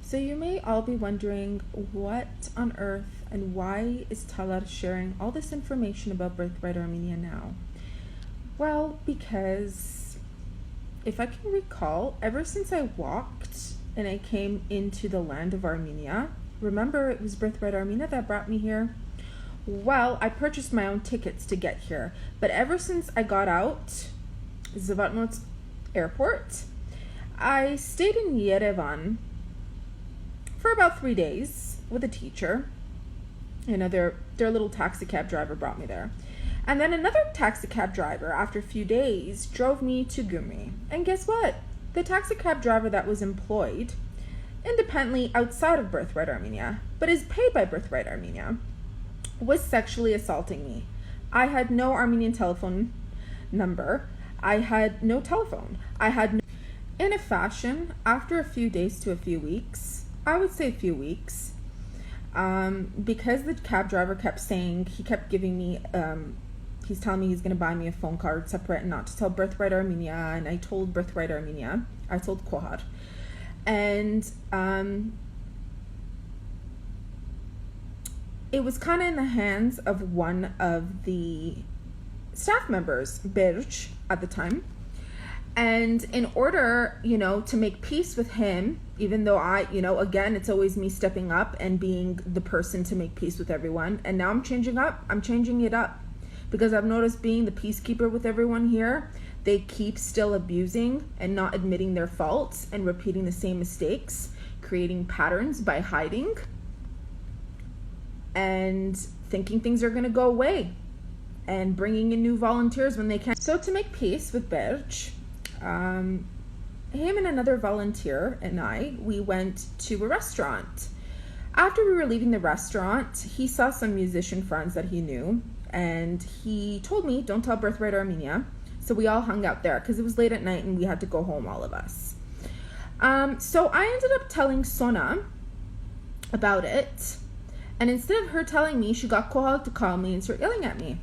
So you may all be wondering, what on earth and why is Talar sharing all this information about Birthright Armenia now? Well, because if I can recall, ever since I walked and I came into the land of Armenia, remember it was Birthright Armenia that brought me here? Well, I purchased my own tickets to get here, but ever since I got out Zavatnot's airport, I stayed in Yerevan for about 3 days with a teacher. You know, their little taxi cab driver brought me there. And then another taxi cab driver, after a few days, drove me to Gumi. And guess what? The taxi cab driver that was employed independently outside of Birthright Armenia, but is paid by Birthright Armenia, was sexually assaulting me. I had no Armenian telephone number. I had no telephone. In a fashion, after a few days to a few weeks, I would say a few weeks, because the cab driver kept saying, he kept giving me, he's telling me he's going to buy me a phone card separate and not to tell Birthright Armenia, and I told Birthright Armenia, I told Kohar, and it was kind of in the hands of one of the staff members, Birch, at the time. And in order, to make peace with him, even though again, it's always me stepping up and being the person to make peace with everyone. And now I'm changing it up because I've noticed being the peacekeeper with everyone here, they keep still abusing and not admitting their faults and repeating the same mistakes, creating patterns by hiding and thinking things are going to go away and bringing in new volunteers when they can. So to make peace with Birch, him and another volunteer and we went to a restaurant. After we were leaving the restaurant, he saw some musician friends that he knew, and he told me, don't tell Birthright Armenia. So we all hung out there because it was late at night and we had to go home, all of us. So I ended up telling Sona about it, and instead of her telling me, she got Kohal to call me and start yelling at me.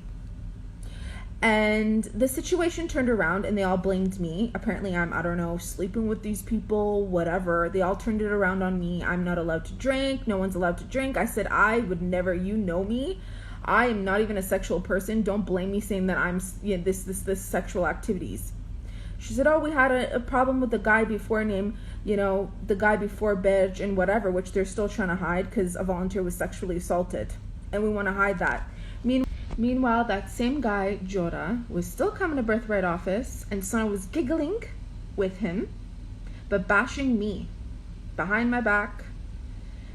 And the situation turned around and they all blamed me. Apparently I'm, I don't know, sleeping with these people, whatever. They all turned it around on me. I'm not allowed to drink. No one's allowed to drink. I said, I would never, you know me. I am not even a sexual person. Don't blame me saying that I'm this sexual activities. She said, oh, we had a problem with the guy before named, the guy before Berj and whatever, which they're still trying to hide because a volunteer was sexually assaulted. And we want to hide that. Meanwhile, that same guy, Jora, was still coming to Birthright office, and Sona was giggling with him, but bashing me behind my back,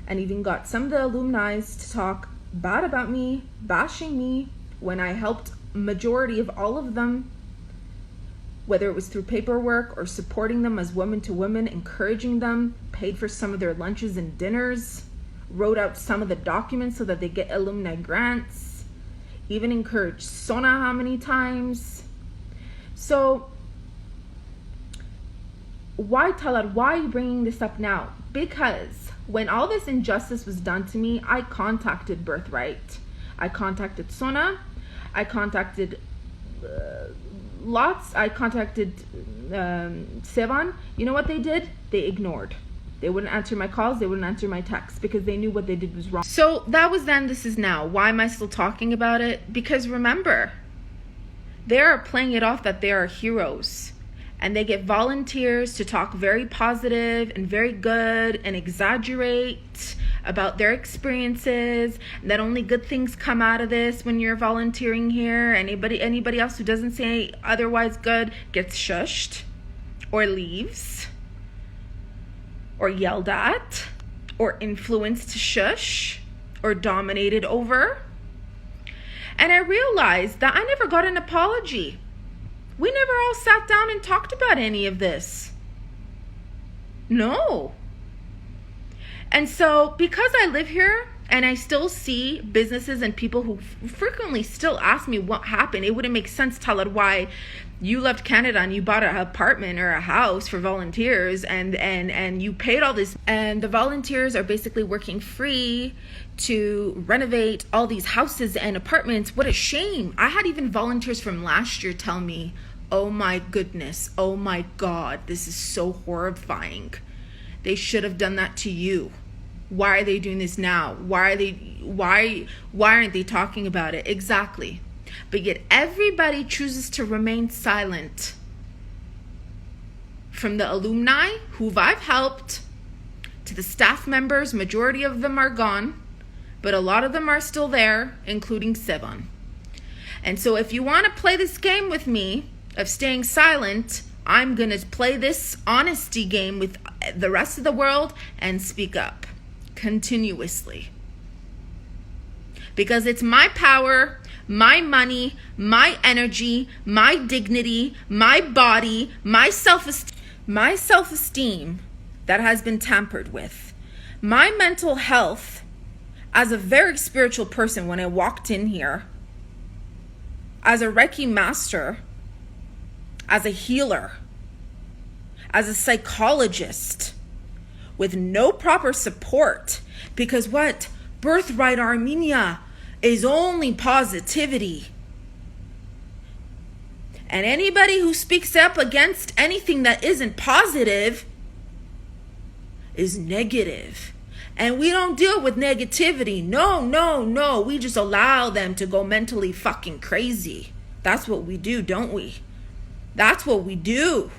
and even got some of the alumni to talk bad about me, bashing me, when I helped majority of all of them, whether it was through paperwork or supporting them as women to women, encouraging them, paid for some of their lunches and dinners, wrote out some of the documents so that they get alumni grants, even encouraged Sona how many times. So why Talar, why are you bringing this up now? Because when all this injustice was done to me, I contacted Birthright. I contacted Sona. I contacted I contacted Sevan. You know what they did? They ignored. They wouldn't answer my calls. They wouldn't answer my texts because they knew what they did was wrong. So that was then, this is now. Why am I still talking about it? Because remember, they are playing it off that they are heroes. And they get volunteers to talk very positive and very good and exaggerate about their experiences. And that only good things come out of this when you're volunteering here. Anybody else who doesn't say otherwise good gets shushed or leaves, or yelled at, or influenced to shush, or dominated over. And I realized that I never got an apology. We never all sat down and talked about any of this. No. And so, because I live here, and I still see businesses and people who frequently still ask me what happened, it wouldn't make sense, Talar, why you left Canada and you bought an apartment or a house for volunteers and you paid all this, and the volunteers are basically working free to renovate all these houses and apartments. What a shame. I had even volunteers from last year tell me, oh my goodness, oh my God, this is so horrifying. They should have done that to you. Why are they doing this now? Why aren't they talking about it? Exactly. But yet everybody chooses to remain silent. From the alumni who I've helped to the staff members, majority of them are gone, but a lot of them are still there, including Sevan. And so if you want to play this game with me of staying silent, I'm going to play this honesty game with the rest of the world and speak up continuously. Because it's my power, my money, my energy, my dignity, my body, my self-esteem that has been tampered with. My mental health as a very spiritual person when I walked in here, as a Reiki master, as a healer, as a psychologist, with no proper support. Because what? Birthright Armenia is only positivity. And anybody who speaks up against anything that isn't positive is negative. And we don't deal with negativity. No. We just allow them to go mentally fucking crazy. That's what we do, don't we? That's what we do.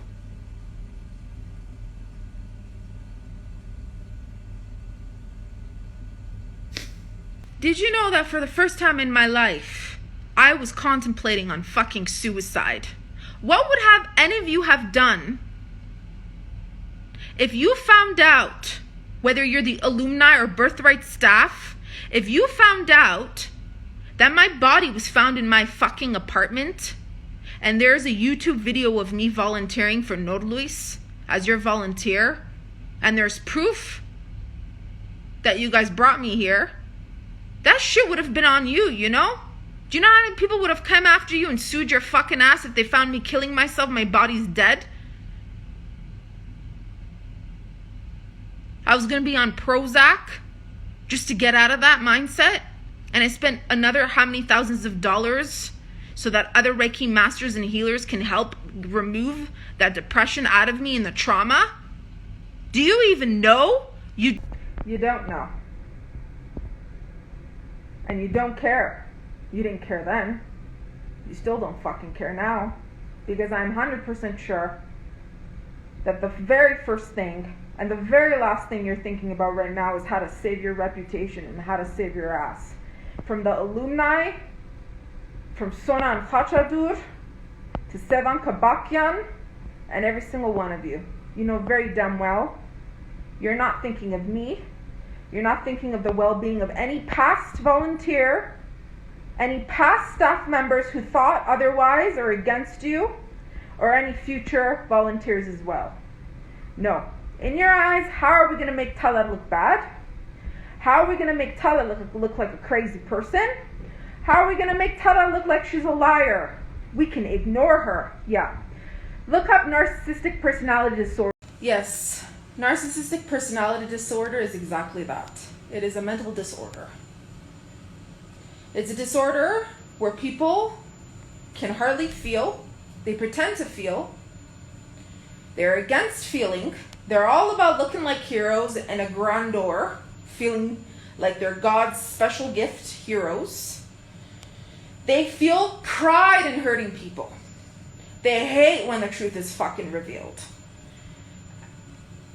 Did you know that for the first time in my life, I was contemplating on fucking suicide? What would have any of you have done if you found out, whether you're the alumni or Birthright staff, if you found out that my body was found in my fucking apartment and there's a YouTube video of me volunteering for Norluis as your volunteer, and there's proof that you guys brought me here, that shit would have been on you, you know? Do you know how many people would have come after you and sued your fucking ass if they found me killing myself, my body's dead? I was going to be on Prozac just to get out of that mindset. And I spent another how many thousands of dollars so that other Reiki masters and healers can help remove that depression out of me and the trauma. Do you even know? You don't know. And you don't care. You didn't care then. You still don't fucking care now. Because I'm 100% sure that the very first thing and the very last thing you're thinking about right now is how to save your reputation and how to save your ass. From the alumni, from Sonan Khachadur to Sevan Kabakyan, and every single one of you. You know very damn well, you're not thinking of me. You're not thinking of the well-being of any past volunteer, any past staff members who thought otherwise or against you, or any future volunteers as well. No. In your eyes, how are we going to make Talar look bad? How are we going to make Talar look like a crazy person? How are we going to make Talar look like she's a liar? We can ignore her. Yeah. Look up narcissistic personality disorder. Yes, narcissistic personality disorder is exactly that. It is a mental disorder. It's a disorder where people can hardly feel. They pretend to feel. They're against feeling. They're all about looking like heroes and a grandeur, feeling like they're God's special gift heroes. They feel pride in hurting people. They hate when the truth is fucking revealed.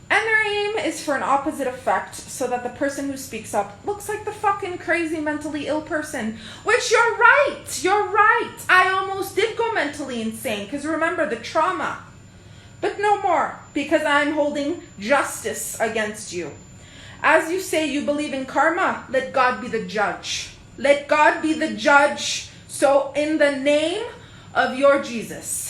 And their aim is for an opposite effect so that the person who speaks up looks like the fucking crazy mentally ill person. Which you're right. I almost did go mentally insane because remember the trauma. But no more, because I'm holding justice against you. As you say you believe in karma, let God be the judge. Let God be the judge. So in the name of your Jesus,